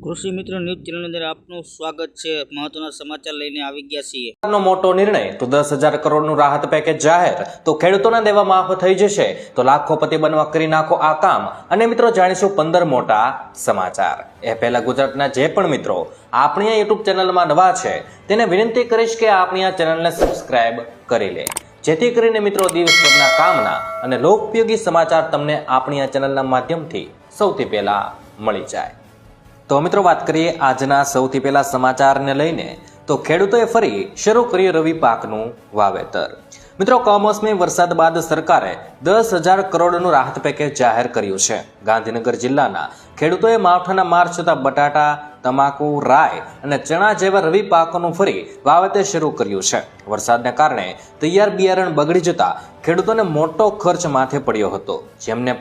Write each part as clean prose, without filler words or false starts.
કૃષિ મિત્ર news channel અંદર આપનું સ્વાગત છે। મહત્વના સમાચાર લઈને આવી ગયા છીએ। નો મોટો નિર્ણય તો 10,000 કરોડનું રાહત પેકેજ જાહેર તો ખેડૂતોના દેવા માફ થઈ જશે તો લાખોપતિ બનવા કરી નાખો આ કામ। અને મિત્રો જાણીશું 15 મોટા સમાચાર। એ પહેલા ગુજરાતના જે પણ મિત્રો આપણી આ યુટ્યુબ ચેનલમાં નવા છે તેને વિનંતી કરીશ કે આપણી આ ચેનલને સબસ્ક્રાઇબ કરી લે, જેથી કરીને મિત્રો દિવસભરના કામના અને લોકોપયોગી સમાચાર તમને આપણી આ ચેનલના માધ્યમથી સૌથી પહેલા મળી જાય। તો મિત્રો વાત કરીએ આજના સૌથી પહેલા સમાચારને લઈને તો ખેડૂતોએ ફરી શરૂ કર્યું રવિ પાકનું વાવેતર। મિત્રો કમોસમી વરસાદ બાદ સરકારે 10,000 કરોડનું રાહત પેકેજ જાહેર કર્યું છે। ગાંધીનગર જિલ્લાના ખેડૂતોએ માવઠાના માર છતાં બટાટા, તમાકુ, રાય અને ચણા જેવા રવિ પાકોનું ફરી વાવેતર શરૂ કર્યું છે। વરસાદને કારણે તૈયાર બિયારણ બગડી જતા ખેડૂતોને મોટો ખર્ચ માથે પડ્યો હતો, જેમને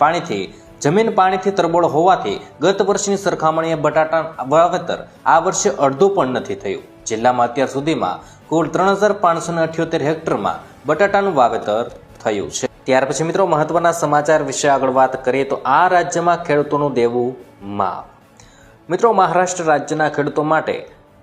જમીન પાણીથી તરબોળ હોવાથી ગત વર્ષની સરખામણીએ બટાટા વાવેતર આ વર્ષે અડધું પણ નથી થયું। જિલ્લામાં અત્યાર સુધીમાં કુલ 3,578 હેક્ટરમાં બટાટાનું વાવેતર થયું છે। ત્યાર પછી મિત્રો મહત્વના સમાચાર વિશે આગળ વાત કરીએ તો આ રાજ્યમાં ખેડૂતોનું દેવું માફ। મિત્રો મહારાષ્ટ્ર રાજ્યના ખેડૂતો માટે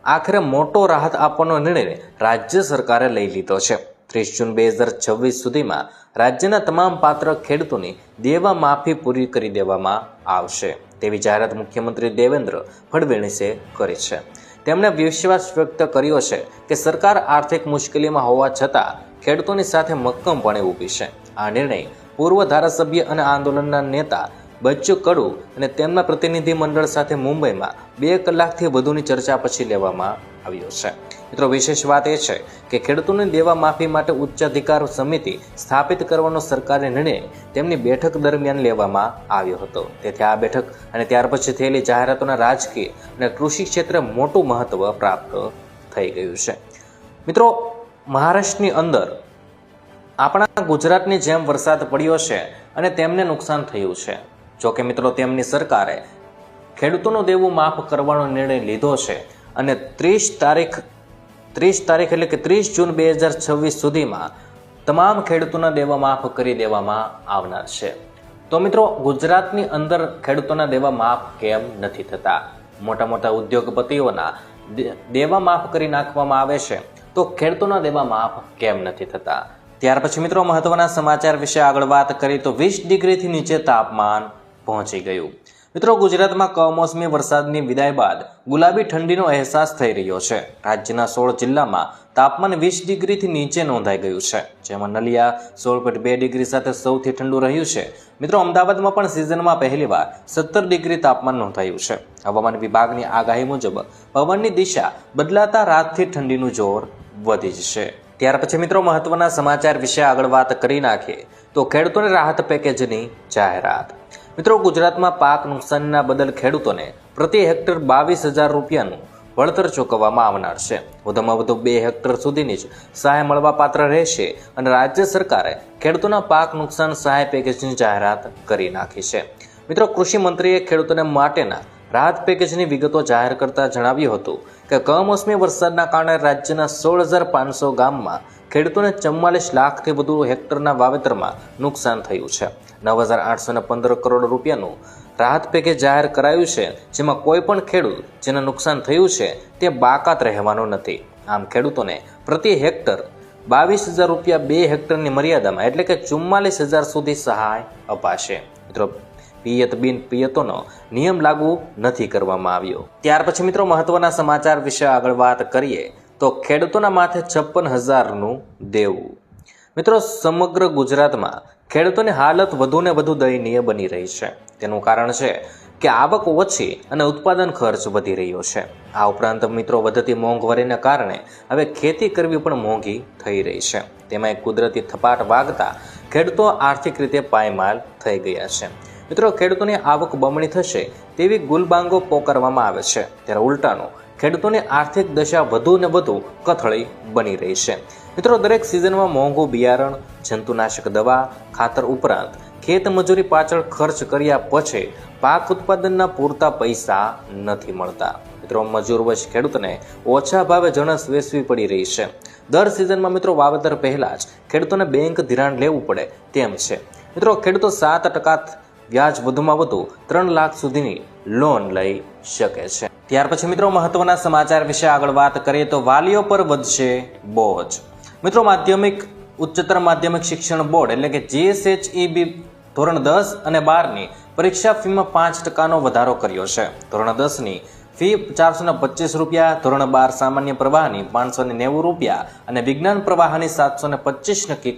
આખરે મોટો રાહત આપવાનો નિર્ણય રાજ્ય સરકારે લઈ લીધો છે। 30 જૂન 2026 સુધીમાં રાજ્યના તમામ પાત્ર ખેડૂતોની દેવા માફી પૂરી કરી દેવામાં આવશે તેવી જાહેરાત મુખ્યમંત્રી દેવેન્દ્ર ફડણવીસે કરી છે। તેમણે વિશ્વાસ વ્યક્ત કર્યો છે કે સરકાર આર્થિક મુશ્કેલીમાં હોવા છતાં ખેડૂતોની સાથે મક્કમપણે ઊભી છે। આ નિર્ણય પૂર્વ ધારાસભ્ય અને આંદોલનના નેતા બચ્ચુ કડુ અને તેમના પ્રતિનિધિ મંડળ સાથે મુંબઈમાં 2 કલાકથી વધુની ચર્ચા પછી લેવામાં આવ્યો છે। મિત્રો વિશેષ વાત એ છે કે ખેડૂતોની દેવા માફી માટે ઉચ્ચાધિકાર સમિતિ સ્થાપિત કરવાનો સરકારી નિર્ણય તેમની બેઠક દરમિયાન લેવામાં આવ્યો હતો। તેથી આ બેઠક અને ત્યાર પછી થયેલી જાહેરાતોના રાજકીય અને કૃષિ ક્ષેત્રે મોટું મહત્વ પ્રાપ્ત થઈ ગયું છે। મિત્રો મહારાષ્ટ્રની અંદર આપણા ગુજરાતની જેમ વરસાદ પડ્યો છે અને તેમને નુકસાન થયું છે। જોકે મિત્રો તેમની સરકારે ખેડૂતોનું દેવું માફ કરવાનો નિર્ણય લીધો છે અને 30 તારીખ એટલે કે 30 જૂન 2026 સુધીમાં તમામ ખેડૂતોના દેવા માફ કરી દેવામાં આવનાર છે। તો મિત્રો ગુજરાતની અંદર ખેડૂતોના દેવા માફ કેમ નથી થતા? મોટા મોટા ઉદ્યોગપતિઓના દેવા માફ કરી નાખવામાં આવે છે તો ખેડૂતોના દેવા માફ કેમ નથી થતા? ત્યાર પછી મિત્રો મહત્વના સમાચાર વિશે આગળ વાત કરીએ તો 20 ડિગ્રીથી નીચે તાપમાન પહોંચી ગયું। મિત્રો ગુજરાતમાં કમોસમી વરસાદની વિદાય બાદ ગુલાબી ઠંડીનો અહેસાસ થઈ રહ્યો છે। રાજ્યના 16 જિલ્લામાં તાપમાન 20 ડિગ્રીથી નીચે નોંધાઈ ગયું છે, જેમાં નલિયા 16.2 ડિગ્રી સાથે સૌથી ઠંડુ રહ્યું છે। મિત્રો અમદાવાદમાં પણ સિઝનમાં પહેલીવાર 17 ડિગ્રી તાપમાન નોંધાયું છે। હવામાન વિભાગની આગાહી મુજબ પવનની દિશા બદલાતા રાતથી ઠંડીનું જોર વધી જશે। ત્યાર પછી મિત્રો મહત્વના સમાચાર વિશે આગળ વાત કરી નાખીએ તો ખેડૂતોને રાહત પેકેજની જાહેરાત। મિત્રો ગુજરાતમાં પાક નુકસાનના બદલ ખેડૂતોને પ્રતિ હેક્ટર 22,000 રૂપિયાનું વળતર ચૂકવવામાં આવનાર છે। વધુમાં વધુ 2 હેક્ટર સુધીની જ સહાય મળવા પાત્ર રહેશે અને રાજ્ય સરકારે ખેડૂતોના પાક નુકસાન સહાય પેકેજની જાહેરાત કરી નાખી છે। મિત્રો કૃષિ મંત્રીએ ખેડૂતોને માટેના રાહત પેકેજની વિગતો જાહેર કરતા જણાવ્યું હતું કે કમોસમી વરસાદના કારણે રાજ્યના 16,500 ગામમાં ખેડૂતોને 44 લાખથી વધુ હેક્ટરના વાવેતરમાં નુકસાન થયું છે। 9,815 કરોડ રૂપિયાનું રાહત પેકેજ જાહેર કરાયું છે, જેમાં કોઈ પણ ખેડૂત જેને નુકસાન થયું છે તે બાકાત રહેવાનો નથી। આમ ખેડૂતોને પ્રતિ હેક્ટર 22,000 રૂપિયા 2 હેક્ટરની મર્યાદામાં એટલે કે 44,000 સુધી સહાય અપાશે। મિત્રો પિયત બિન પિયતોનો નિયમ લાગુ નથી કરવામાં આવ્યો। ત્યાર પછી મિત્રો મહત્વના સમાચાર વિશે આગળ વાત કરીએ તો ખેડૂતોના માથે 56,000નું દેવું। મિત્રો સમગ્ર ગુજરાતમાં ખેડૂતોની હાલત વધુને વધુ દયનીય બની રહી છે। તેનું કારણ છે કે આવક ઓછી અને ઉત્પાદન ખર્ચ વધી રહ્યો છે। આ ઉપરાંત મિત્રો વધતી મોંઘવારીના કારણે હવે ખેતી કરવી પણ મોંઘી થઈ રહી છે। તેમાં કુદરતી થપાટ વાગતા ખેડૂતો આર્થિક રીતે પાયમાલ થઈ ગયા છે। મિત્રો ખેડૂતોની આવક બમણી થશે તેવી ગુલબાંગો પોકારવામાં આવે છે, ત્યારે ઉલટાનું ખેડૂતોની આર્થિક દશા વધુ ને વધુ કથળી બની રહી છે। મિત્રો દરેક સિઝનમાં મોંઘું બિયારણ, જંતુનાશક દવા, ખાતર ઉપરાંત ખેત મજૂરી પાછળ ખર્ચ કર્યા પછી પાક ઉત્પાદનના પૂરતા પૈસા નથી મળતા। મિત્રો મજૂર વશ ખેડૂતને ઓછા ભાવે જણસ વેચવી પડી રહી છે। દર સિઝનમાં મિત્રો વાવેતર પહેલા જ ખેડૂતોને બેંક ધિરાણ લેવું પડે તેમ છે। મિત્રો ખેડૂતો 7% વ્યાજ વધુમાં વધુ 3 લાખ સુધીની લોન લઈ શકે છે. ત્યાર પછી મિત્રો મહત્વના સમાચાર વિશે આગળ વાત કરીએ તો વાલીઓ પર વધશે બોજ. મિત્રો માધ્યમિક ઉચ્ચતર માધ્યમિક શિક્ષણ બોર્ડ એટલે કે GSHEB ધોરણ 10 અને 12ની પરીક્ષા ફીમાં 5% વધારો કર્યો છે. ધોરણ 10ની ફી 425 રૂપિયા, ધોરણ 12 સામાન્ય પ્રવાહની 590 રૂપિયા અને વિજ્ઞાન પ્રવાહની 725 નક્કી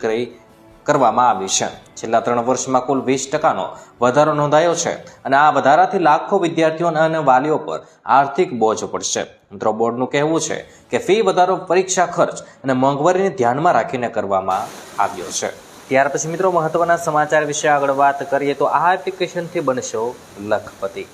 કરવામાં આવી છે. છેલ્લા 3 વર્ષમાં કુલ 20% વધારો નોંધાયો છે અને આ વધારાથી લાખો વિદ્યાર્થીઓ અને વાલીઓ પર આર્થિક બોજ પડશે. મિત્રો બોર્ડનું કહેવું છે કે ફી વધારો પરીક્ષા ખર્ચ અને મોંઘવારીને ધ્યાનમાં રાખીને કરવામાં આવ્યો છે. ત્યાર પછી મિત્રો મહત્વના સમાચાર વિશે આગળ વાત કરીએ તો આ એપ્લિકેશનથી બનશો લખપતિ.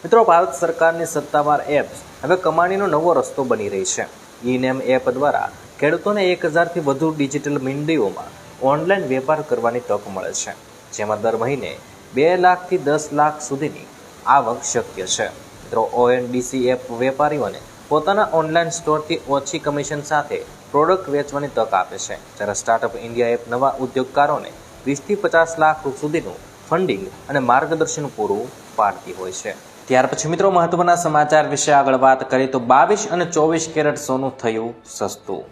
મિત્રો ભારત સરકારની સત્તાવાર એપ્સ હવે કમાણીનો નવો રસ્તો બની રહી છે. ઈ-નેમ એપ દ્વારા ખેડૂતોને 1000થી વધુ ડિજિટલ મંડીઓમાં ઓનલાઈન વેપાર કરવાની તક મળે છે, જેમાં દર મહિને 2 લાખથી 10 લાખ સુધીની આવક શક્ય છે. મિત્રો ONDC એપ વેપારીઓને પોતાના ઓનલાઈન સ્ટોરથી ઓછી કમિશન સાથે પ્રોડક્ટ વેચવાની તક આપે છે, જ્યારે સ્ટાર્ટઅપ ઇન્ડિયા એપ નવા ઉદ્યોગકારોને 20થી 50 લાખ સુધીનું ફંડિંગ અને માર્ગદર્શન પૂરું પાડતી હોય છે. ત્યાર પછી મિત્રો મહત્વના સમાચાર વિશે આગળ વાત કરીએ તો 22 અને 24 કેરેટ સોનું થયું સસ્તું.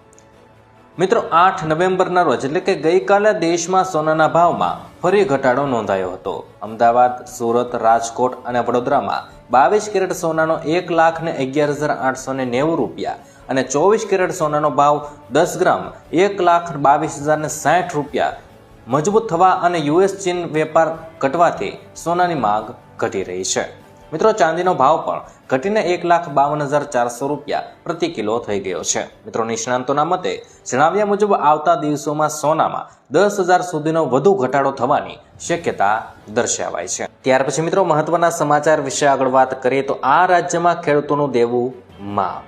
મિત્રો 8 નવેમ્બરના રોજ એટલે કે ગઈકાલે દેશમાં સોનાના ભાવમાં ફરી ઘટાડો નોંધાયો હતો. અમદાવાદ, સુરત, રાજકોટ અને વડોદરામાં 22 કેરેટ સોનાનો 1,11,890 રૂપિયા અને 24 કેરેટ સોનાનો ભાવ 10 ગ્રામ 1,22,060 રૂપિયા મજબૂત થવા અને US-ચીન વેપાર ઘટવાથી સોનાની માંગ ઘટી રહી છે. મિત્રો ચાંદીનો ભાવ પણ ઘટીને 1,52,400 રૂપિયા પ્રતિ કિલો થઈ ગયો છે. મિત્રો નિષ્ણાંતોના મતે જણાવ્યા મુજબ આવતા દિવસોમાં સોનામાં 10,000 સુધીનો વધુ ઘટાડો થવાની શક્યતા દર્શાવાય છે. ત્યાર પછી મિત્રો મહત્વના સમાચાર વિશે આગળ વાત કરીએ તો આ રાજ્યમાં ખેડૂતોનું દેવું માફ.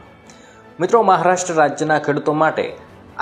મિત્રો મહારાષ્ટ્ર રાજ્યના ખેડૂતો માટે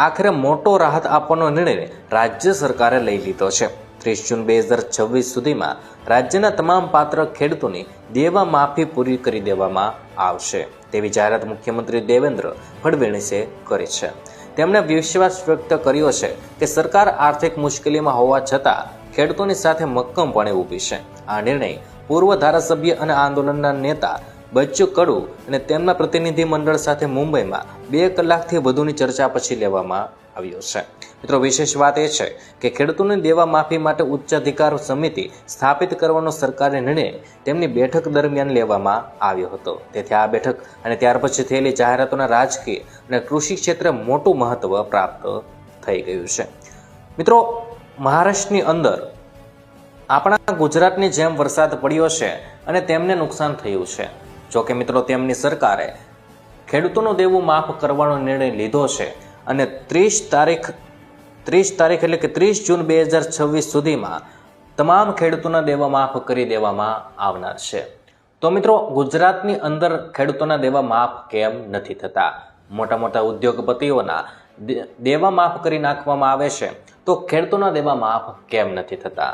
આખરે મોટો રાહત આપવાનો નિર્ણય રાજ્ય સરકારે લઈ લીધો છે. 30 જૂન 2026 સુધીમાં રાજ્યના તમામ પાત્ર ખેડૂતોની દેવા માફી પૂરી કરી દેવામાં આવશે તેવી જાહેરાત મુખ્યમંત્રી દેવેન્દ્ર ફડણવીસે કરી છે. તેમણે વિશ્વાસ વ્યક્ત કર્યો છે કે સરકાર આર્થિક મુશ્કેલીમાં હોવા છતાં ખેડૂતોની સાથે મક્કમપણે ઊભી છે. આ નિર્ણય પૂર્વ ધારાસભ્ય અને આંદોલનના નેતા બચ્ચુ કડુ અને તેમના પ્રતિનિધિ મંડળ સાથે મુંબઈમાં 2 કલાકથી વધુની ચર્ચા પછી લેવામાં આવ્યો છે. મિત્રો વિશેષ વાત એ છે કે ખેડૂતોની દેવા માફી માટે ઉચ્ચ અધિકાર સમિતિ સ્થાપિત કરવાનો સરકારી નિર્ણય તેમની બેઠક દરમિયાન લેવામાં આવ્યો હતો. તેથી આ બેઠક અને ત્યાર પછી થયેલી જાહેરાતોના રાજકીય અને કૃષિ ક્ષેત્રે મોટું મહત્વ પ્રાપ્ત થઈ ગયું છે. મિત્રો મહારાષ્ટ્રની અંદર આપણા ગુજરાતની જેમ વરસાદ પડ્યો છે અને તેમને નુકસાન થયું છે. જોકે મિત્રો તેમની સરકારે ખેડૂતોનું દેવું માફ કરવાનો નિર્ણય લીધો છે અને 30 તારીખ એટલે કે 30 જૂન 2026 સુધીમાં તમામ ખેડૂતોના દેવા માફ કરી દેવામાં આવનાર છે. તો મિત્રો ગુજરાતની અંદર ખેડૂતોના દેવા માફ કેમ નથી થતા? મોટા મોટા ઉદ્યોગપતિઓના દેવા માફ કરી નાખવામાં આવે છે તો ખેડૂતોના દેવા માફ કેમ નથી થતા?